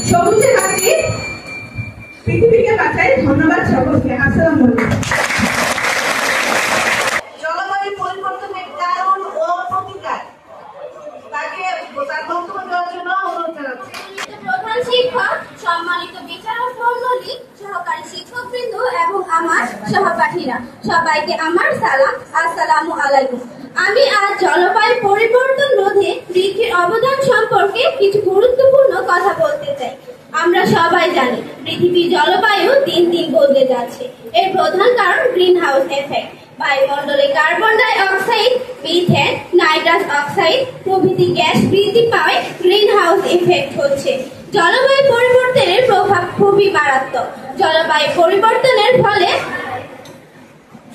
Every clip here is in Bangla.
সবুজের হাতে পৃথিবীকে বাঁচায়। ধন্যবাদ সকলকে। আসসালামু আলাইকুম। জলবায়ু পরিবর্তনের কারণ ও প্রতিকার তাকে তার বক্তব্য দেওয়ার জন্য অনুরোধ জানাচ্ছি। প্রধান শিক্ষক, সম্মানিত বিচারক মণ্ডলী, সহকারী শিক্ষকবৃন্দ এবং আমার সহপাঠীরা, সবাইকে আমার সালাম। আসসালামু আলাইকুম। আমি আজ জলবায়ু পরিবর্তন রোধে বৃক্ষের অবদান সম্পর্কে কিছু গুরুত্বপূর্ণ কথা বলতে চাই। আমরা সবাই জানি পৃথিবীর জলবায়ু দিন দিন বদলে যাচ্ছে। এর প্রধান কারণ গ্রিন হাউস এফেক্ট। বায়ুমণ্ডলে carbon die oxide, methane, nitrous oxide প্রভৃতি গ্যাস বৃদ্ধি পায় গ্রিন হাউস ইফেক্ট হচ্ছে। জলবায়ু পরিবর্তনের প্রভাব খুবই মারাত্মক। জলবায়ু পরিবর্তনের ফলে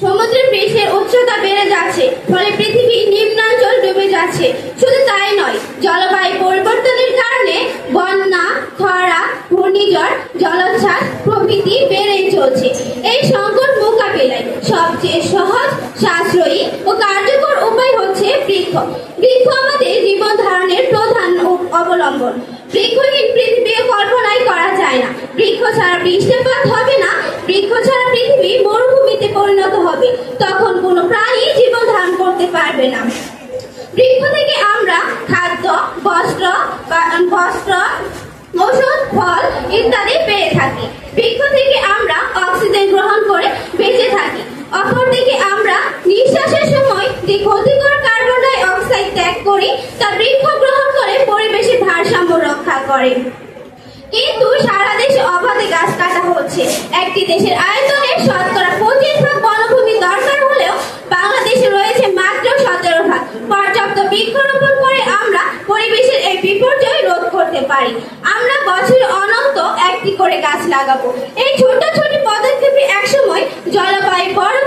সমুদ্রের পৃষ্ঠের উচ্চতা বেড়ে যাচ্ছে, ফলে পৃথিবীর নিম্নাঞ্চল ডুবে যাচ্ছে। শুধু তাই নয়, জলবায়ু পরিবর্তনের কারণে বন্যা, খরা, ঘূর্ণিঝড়, জলোচ্ছ্বাস প্রভৃতি বেড়েই চলছে। এই সংকট মোকাবিলায় সবচেয়ে সহজ, সাশ্রয়ী ও কার্যকর উপায় হচ্ছে বৃক্ষ। বৃক্ষ আমাদের জীবন ধারণের প্রধান অবলম্বন। বৃক্ষহীন পৃথিবী কল্পনাই করা যায় না। বৃক্ষ ছাড়া বৃষ্টিপাত হবে না। বৃক্ষ ছাড়া পৃথিবী মরুভূমিতে পরিণত হবে। তখন কোনো প্রাণী জীবন ধারণ করতে পারবে না। বৃক্ষ থেকে আমরা খাদ্য, বস্ত্র, ওষুধ, ফল ইত্যাদি পেয়ে থাকি। বৃক্ষ থেকে আমরা অক্সিজেন গ্রহণ করে বেঁচে থাকি। অপরদিকে আমরা নিঃশ্বাসের সময় যে ক্ষতিকর কার্বন ডাই অক্সাইড ত্যাগ করি, তা বৃক্ষ গ্রহণ করে পরিবেশের ভারসাম্য রক্ষা করে। কিন্তু সারা দেশে অবাধে গাছ কাটা হচ্ছে। একটি দেশের আয়তনের শতকরা 25% বনভূমি দরকার হলেও বাংলাদেশে রয়েছে মাত্র 17%। পর্যাপ্ত বৃক্ষরোপণ করে আমরা পরিবেশের এই বিপর্যয় রোধ করতে পারি। আমরা বছরে অনন্ত একটি করে গাছ লাগাবো। এই ছোট ছোট পদক্ষেপে একসময় জলবায়ু বড়